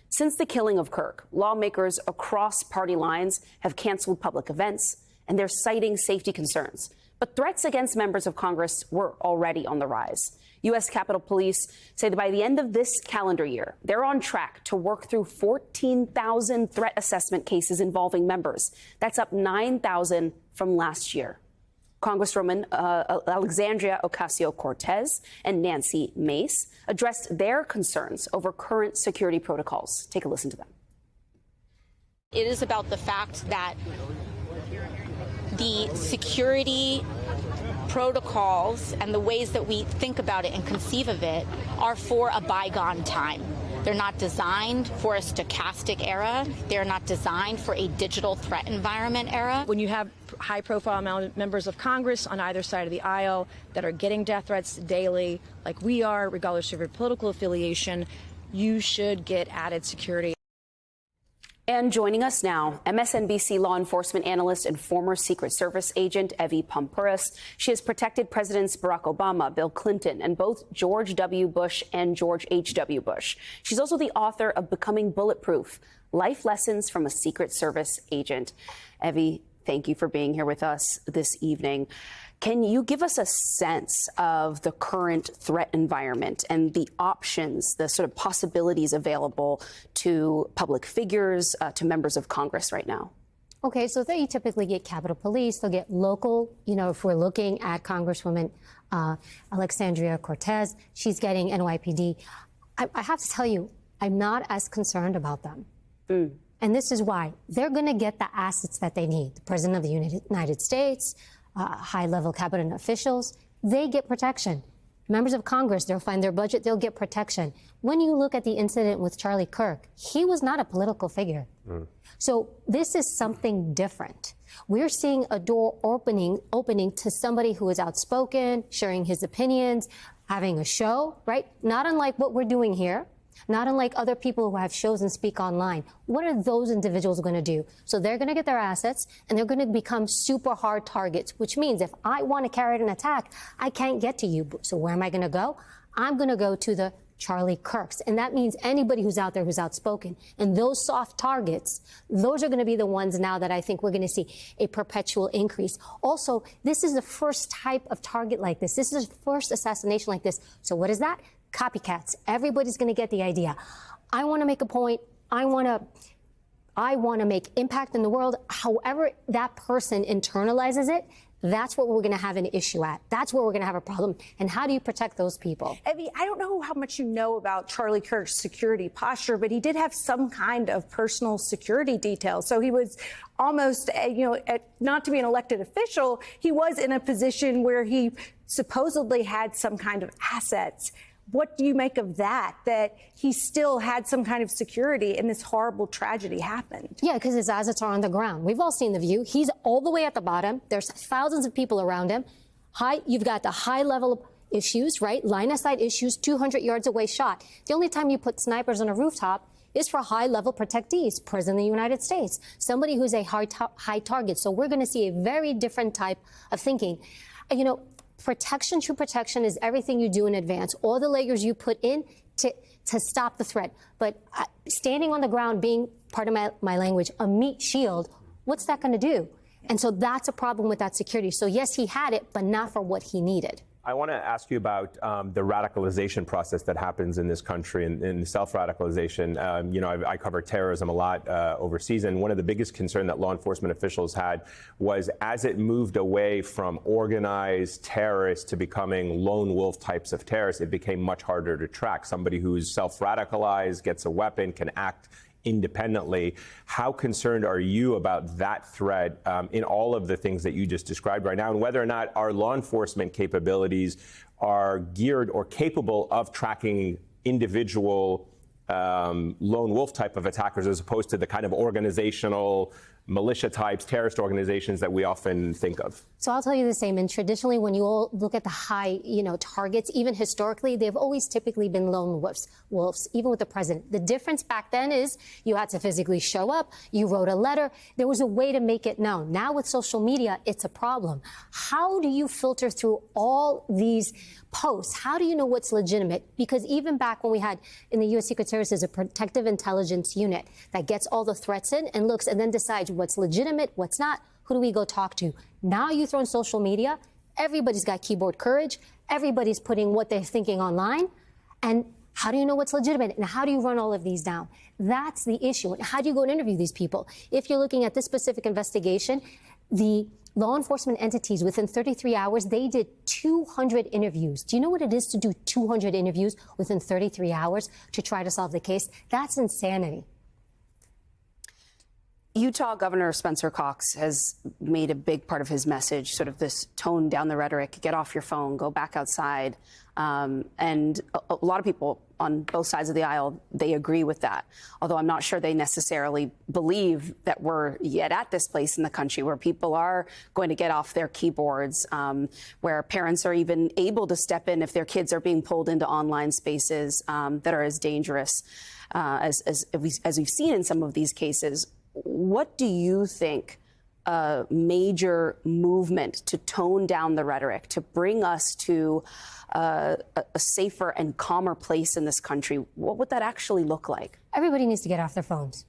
Since the killing of Kirk, lawmakers across party lines have canceled public events, and they're citing safety concerns. But threats against members of Congress were already on the rise. U.S. Capitol Police say that by the end of this calendar year, they're on track to work through 14,000 threat assessment cases involving members. That's up 9,000 from last year. Congresswoman Alexandria Ocasio-Cortez and Nancy Mace addressed their concerns over current security protocols. Take a listen to them. It is about the fact that the security protocols and the ways that we think about it and conceive of it are for a bygone time. They're not designed for a stochastic era. They're not designed for a digital threat environment era. When you have high-profile members of Congress on either side of the aisle that are getting death threats daily, like we are, regardless of your political affiliation, you should get added security. And joining us now, MSNBC law enforcement analyst and former Secret Service agent Evie Poumpouras. She has protected Presidents Barack Obama, Bill Clinton, and both George W. Bush and George H.W. Bush. She's also the author of Becoming Bulletproof: Life Lessons from a Secret Service Agent. Evie, thank you for being here with us this evening. Can you give us a sense of the current threat environment and the options, the sort of possibilities available to public figures, to members of Congress right now? Okay, so they typically get Capitol Police. They'll get local, if we're looking at Congresswoman Alexandria Cortez, she's getting NYPD. I have to tell you, I'm not as concerned about them. And this is why. They're going to get the assets that they need. The President of the United States, high-level cabinet officials, they get protection. Members of Congress, they'll find their budget, they'll get protection. When you look at the incident with Charlie Kirk, he was not a political figure. So this is something different. We're seeing a door opening to somebody who is outspoken, sharing his opinions, having a show, right? Not unlike what we're doing here. Not unlike other people who have shows and speak online. What are those individuals going to do? So they're going to get their assets, and they're going to become super hard targets, which means if I want to carry out an attack, I can't get to you. So where am I going to go? I'm going to go to the Charlie Kirks. And that means anybody who's out there who's outspoken. And those soft targets, those are going to be the ones now that I think we're going to see a perpetual increase. Also, this is the first type of target like this. This is the first assassination like this. So what is that? Copycats. Everybody's going to get the idea. I want to make a point. I want to make impact in the world. However that person internalizes it, that's what we're going to have an issue at. That's where we're going to have a problem. And how do you protect those people? Evie, I don't know how much you know about Charlie Kirk's security posture, but he did have some kind of personal security detail. So he was almost, not to be an elected official, he was in a position where he supposedly had some kind of assets. What do you make of that he still had some kind of security and this horrible tragedy happened? Yeah, because his assets are on the ground. We've all seen the view. He's all the way at the bottom. There's thousands of people around him. You've got the high level issues, right? Line of sight issues, 200 yards away shot. The only time you put snipers on a rooftop is for high level protectees, President of the United States, somebody who's a high target. So we're going to see a very different type of thinking. Protection, true protection is everything you do in advance, all the layers you put in to stop the threat. But standing on the ground, being, part of my language, a meat shield, what's that going to do? And so that's a problem with that security. So yes, he had it, but not for what he needed. I want to ask you about the radicalization process that happens in this country and self-radicalization. I cover terrorism a lot overseas, and one of the biggest concerns that law enforcement officials had was as it moved away from organized terrorists to becoming lone wolf types of terrorists, it became much harder to track. Somebody who's self-radicalized, gets a weapon, can act independently. How concerned are you about that threat in all of the things that you just described right now, and whether or not our law enforcement capabilities are geared or capable of tracking individual lone wolf type of attackers as opposed to the kind of organizational militia types, terrorist organizations that we often think of? So I'll tell you the same. And traditionally, when you all look at the high, targets, even historically, they've always typically been lone wolves, even with the president. The difference back then is you had to physically show up. You wrote a letter. There was a way to make it known. Now with social media, it's a problem. How do you filter through all these posts, how do you know what's legitimate? Because even back when we had in the U.S. Secret Service, a protective intelligence unit that gets all the threats in and looks and then decides what's legitimate, what's not, who do we go talk to? Now you throw in social media, everybody's got keyboard courage, everybody's putting what they're thinking online, and how do you know what's legitimate? And how do you run all of these down? That's the issue. And how do you go and interview these people? If you're looking at this specific investigation, the law enforcement entities, within 33 hours, they did 200 interviews. Do you know what it is to do 200 interviews within 33 hours to try to solve the case? That's insanity. Utah Governor Spencer Cox has made a big part of his message, sort of this tone down the rhetoric, get off your phone, go back outside. And a lot of people on both sides of the aisle, they agree with that. Although I'm not sure they necessarily believe that we're yet at this place in the country where people are going to get off their keyboards, where parents are even able to step in if their kids are being pulled into online spaces that are as dangerous as we've seen in some of these cases. What do you think a major movement to tone down the rhetoric, to bring us to a safer and calmer place in this country, what would that actually look like? Everybody needs to get off their phones.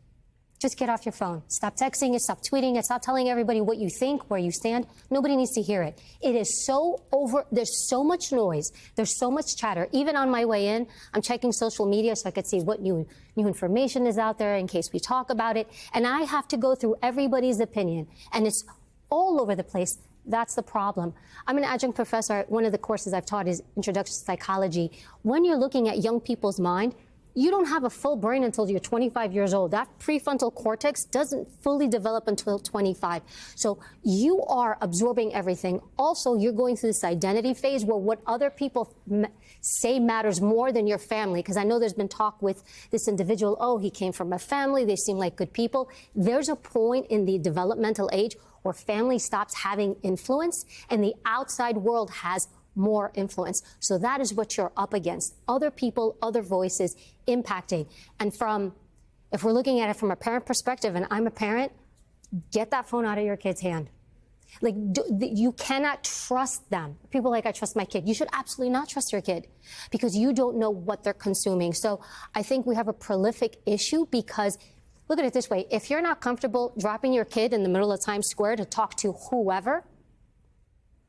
Just get off your phone. Stop texting it, stop tweeting it, stop telling everybody what you think, where you stand. Nobody needs to hear it. It is so over. There's so much noise. There's so much chatter. Even on my way in, I'm checking social media so I could see what new information is out there in case we talk about it. And I have to go through everybody's opinion. And it's all over the place. That's the problem. I'm an adjunct professor. One of the courses I've taught is Introduction to Psychology. When you're looking at young people's mind, you don't have a full brain until you're 25 years old. That prefrontal cortex doesn't fully develop until 25. So you are absorbing everything. Also, you're going through this identity phase where what other people say matters more than your family. Because I know there's been talk with this individual, oh, he came from a family, they seem like good people. There's a point in the developmental age where family stops having influence and the outside world has more influence. So that is what you're up against. Other people, other voices impacting. And if we're looking at it from a parent perspective, and I'm a parent, get that phone out of your kid's hand. Like, you cannot trust them. People are like, I trust my kid. You should absolutely not trust your kid because you don't know what they're consuming. So I think we have a prolific issue because look at it this way. If you're not comfortable dropping your kid in the middle of Times Square to talk to whoever,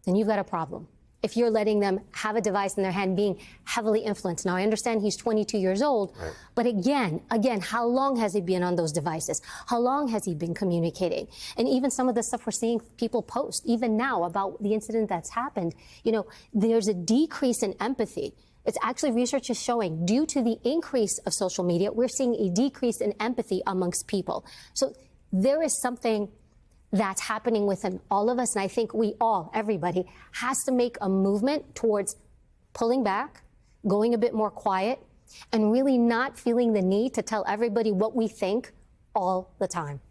then you've got a problem. If you're letting them have a device in their hand being heavily influenced. Now, I understand he's 22 years old, right. But again, how long has he been on those devices? How long has he been communicating? And even some of the stuff we're seeing people post, even now, about the incident that's happened, there's a decrease in empathy. It's actually research is showing due to the increase of social media, we're seeing a decrease in empathy amongst people. So there is something that's happening within all of us. And I think everybody has to make a movement towards pulling back, going a bit more quiet, and really not feeling the need to tell everybody what we think all the time.